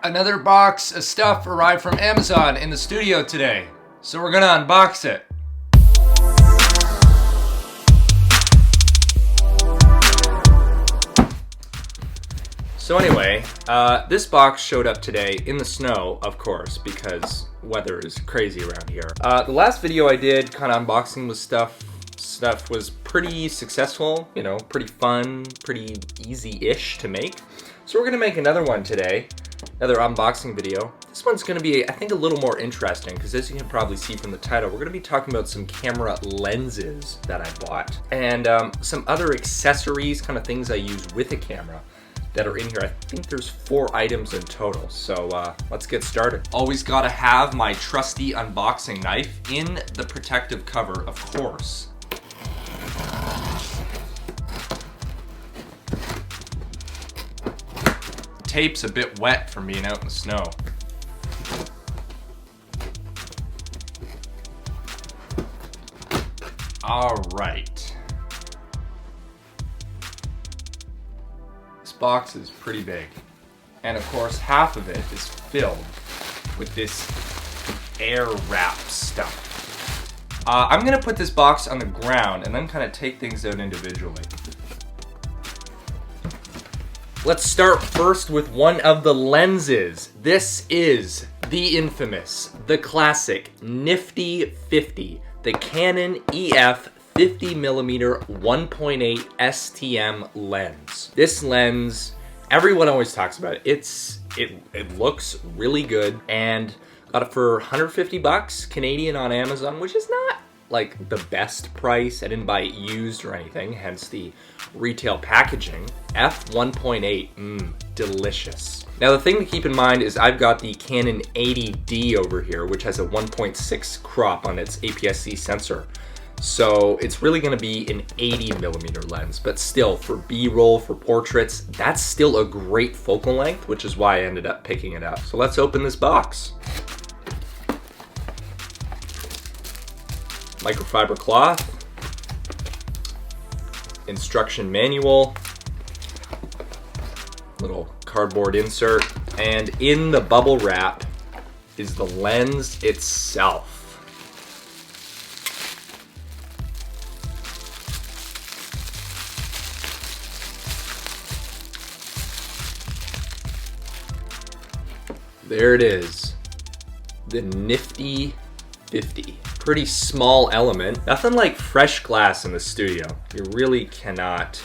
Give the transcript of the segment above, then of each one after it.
Another box of stuff arrived from Amazon in the studio today. So we're gonna unbox it. So anyway, this box showed up today in the snow, of course, because weather is crazy around here. The last video I did, kind of unboxing with stuff was pretty successful, you know, pretty fun, pretty easy-ish to make. So we're gonna make another one today, another unboxing video. This one's gonna be, I think, a little more interesting, because as you can probably see from the title, we're gonna be talking about some camera lenses that I bought, and some other accessories, kind of things I use with a camera that are in here. I think there's 4 items in total, so let's get started. Always gotta have my trusty unboxing knife in the protective cover, of course. Tape's a bit wet from being out in the snow. All right. This box is pretty big. And of course, half of it is filled with this air wrap stuff. I'm gonna put this box on the ground and then kind of take things out individually. Let's start first with one of the lenses. This is the infamous, the classic, nifty 50, the Canon EF 50mm 1.8 STM lens. This lens, everyone always talks about it. It looks really good, and got it for 150 bucks Canadian on Amazon, which is not like the best price. I didn't buy it used or anything, hence the retail packaging. F1.8, delicious. Now the thing to keep in mind is I've got the Canon 80D over here, which has a 1.6 crop on its APS-C sensor. So it's really gonna be an 80mm lens, but still for B-roll, for portraits, that's still a great focal length, which is why I ended up picking it up. So let's open this box. Microfiber cloth, instruction manual, little cardboard insert, and in the bubble wrap is the lens itself. There it is, the nifty 50. Pretty small element. Nothing like fresh glass in the studio. You really cannot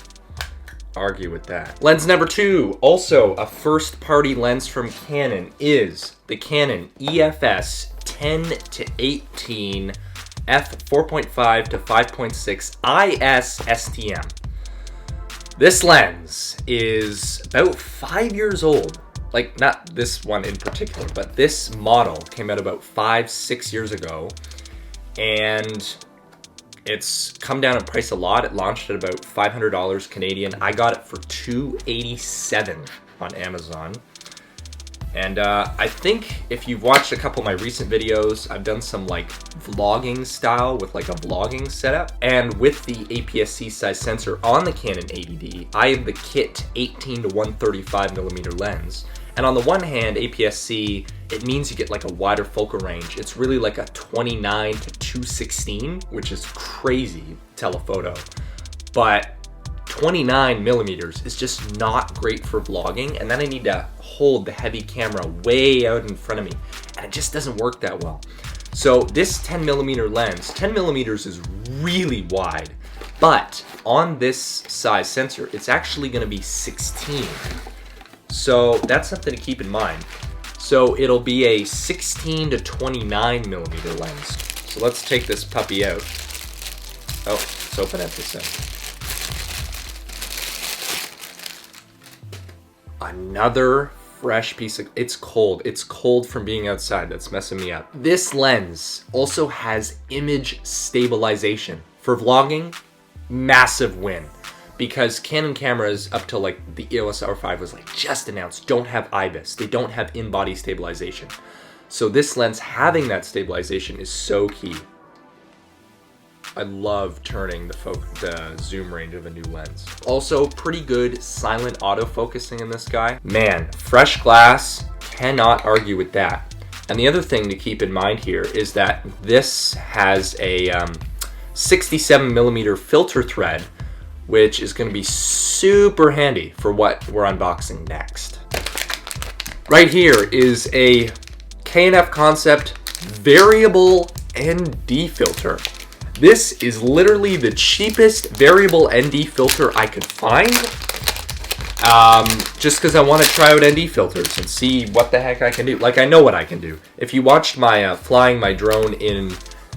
argue with that. Lens number 2, also a first party lens from Canon, is the Canon EFS 10-18 f4.5 to 5.6 IS STM. This lens is about 5 years old. Like, not this one in particular, but this model came out about 5-6 years ago. And it's come down in price a lot. It launched at about $500 Canadian. I got it for $287 on Amazon. And I think if you've watched a couple of my recent videos, I've done some like vlogging style with like a vlogging setup. And with the APS-C size sensor on the Canon 80D, I have the kit 18 to 135mm lens. And on the one hand, APS-C, it means you get like a wider focal range. It's really like a 29 to 216, which is crazy telephoto. But 29mm is just not great for vlogging, and then I need to hold the heavy camera way out in front of me, and it just doesn't work that well. So this 10mm lens, 10mm is really wide, but on this size sensor, it's actually gonna be 16. So that's something to keep in mind. So it'll be a 16 to 29mm lens. So let's take this puppy out. Oh, let's open up this end. Another fresh piece of, it's cold from being outside. That's messing me up. This lens also has image stabilization. For vlogging, massive win. Because Canon cameras up to like the EOS R5 was like just announced, don't have IBIS. They don't have in-body stabilization. So this lens having that stabilization is so key. I love turning the zoom range of a new lens. Also, pretty good silent autofocusing in this guy. Man, fresh glass, cannot argue with that. And the other thing to keep in mind here is that this has a 67mm filter thread, which is going to be super handy for what we're unboxing next. Right here is a Canon EF Concept variable ND filter. This is literally the cheapest variable ND filter I could find, just because I want to try out ND filters and see what the heck I can do. Like, I know what I can do. If you watched my flying my drone in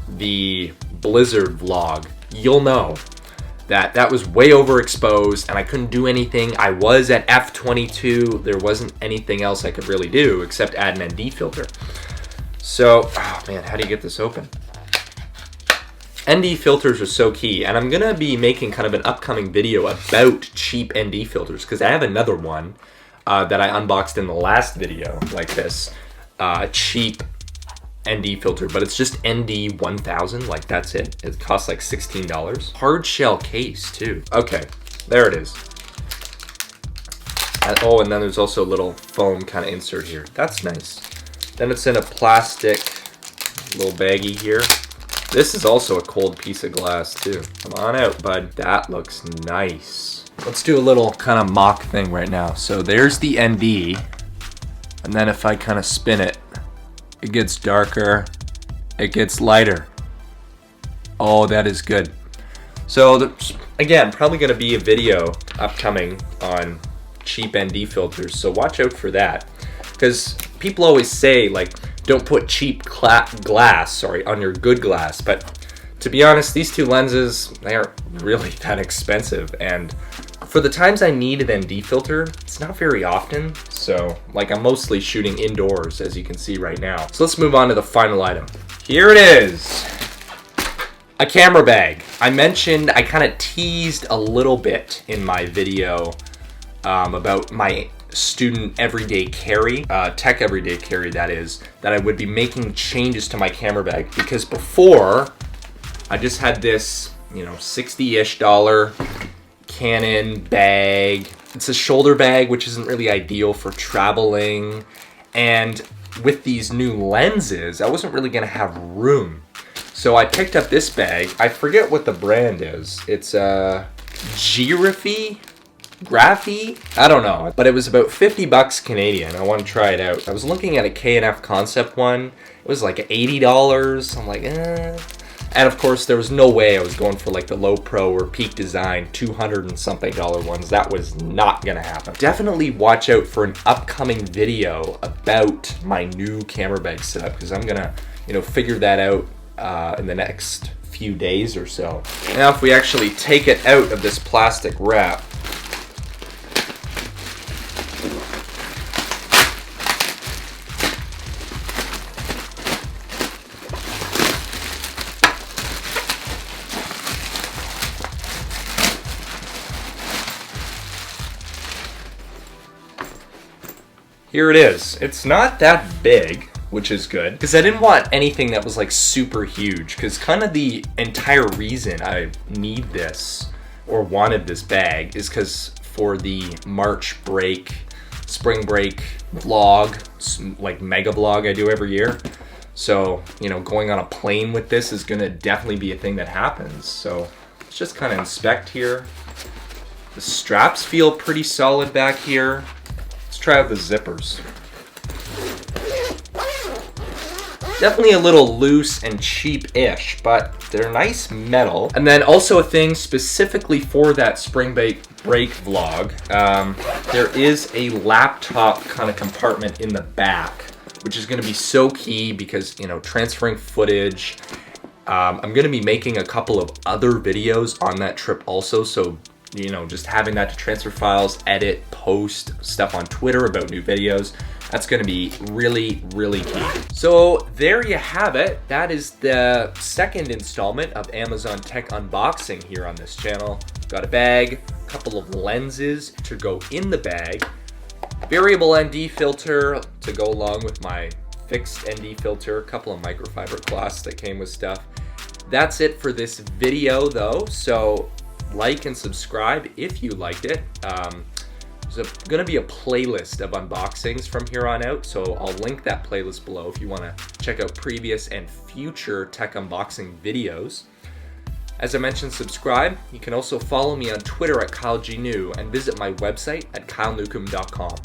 the Blizzard vlog, you'll know that that was way overexposed and I couldn't do anything. I was at f22. There wasn't anything else I could really do except add an ND filter. So, oh man, how do you get this open? ND filters are so key, and I'm gonna be making kind of an upcoming video about cheap ND filters, because I have another one that I unboxed in the last video, like this cheap ND filter, but it's just ND 1000, like that's it. It costs like $16. Hard shell case too. Okay, there it is. Oh, and then there's also a little foam kind of insert here. That's nice. Then it's in a plastic little baggie here. This is also a cold piece of glass too. Come on out, bud. That looks nice. Let's do a little kind of mock thing right now. So there's the ND, and then if I kind of spin it, it gets darker, it gets lighter. Oh, that is good. So again, probably gonna be a video upcoming on cheap ND filters, so watch out for that. Because people always say, like, don't put cheap glass on your good glass, but to be honest, these two lenses, they aren't really that expensive, and for the times I need an ND filter, it's not very often, so like I'm mostly shooting indoors, as you can see right now. So let's move on to the final item. Here it is, a camera bag. I mentioned, I kind of teased a little bit in my video about my student everyday carry, tech everyday carry that is, that I would be making changes to my camera bag, because before I just had this, you know, $60-ish Canon bag. It's a shoulder bag, which isn't really ideal for traveling, and with these new lenses, I wasn't really gonna have room. So I picked up this bag. I forget what the brand is. It's Graphy? I don't know, but it was about 50 bucks Canadian. I want to try it out. I was looking at a Canon EF Concept one. It was like $80. I'm like, eh. And of course, there was no way I was going for like the low pro or peak design $200 and something ones. That was not gonna happen. Definitely watch out for an upcoming video about my new camera bag setup, because I'm gonna, you know, figure that out in the next few days or so. Now, if we actually take it out of this plastic wrap, here it is. It's not that big, which is good, because I didn't want anything that was like super huge, because kind of the entire reason I need this or wanted this bag is because for the March break, spring break vlog, like mega vlog I do every year. So, you know, going on a plane with this is gonna definitely be a thing that happens. So let's just kind of inspect here. The straps feel pretty solid back here. Try out the zippers. Definitely a little loose and cheap-ish, but they're nice metal. And then also a thing specifically for that spring break vlog, there is a laptop kind of compartment in the back, which is gonna be so key because, you know, transferring footage. I'm gonna be making a couple of other videos on that trip also, so you know, just having that to transfer files, edit, post stuff on Twitter about new videos, that's gonna be really, really key. So there you have it. That is the second installment of Amazon Tech Unboxing here on this channel. Got a bag, a couple of lenses to go in the bag, variable ND filter to go along with my fixed ND filter, a couple of microfiber cloths that came with stuff. That's it for this video though, so like and subscribe if you liked it. There's going to be a playlist of unboxings from here on out, so I'll link that playlist below if you want to check out previous and future tech unboxing videos. As I mentioned, subscribe. You can also follow me on Twitter at KyleGNew and visit my website at kylenewcomb.com.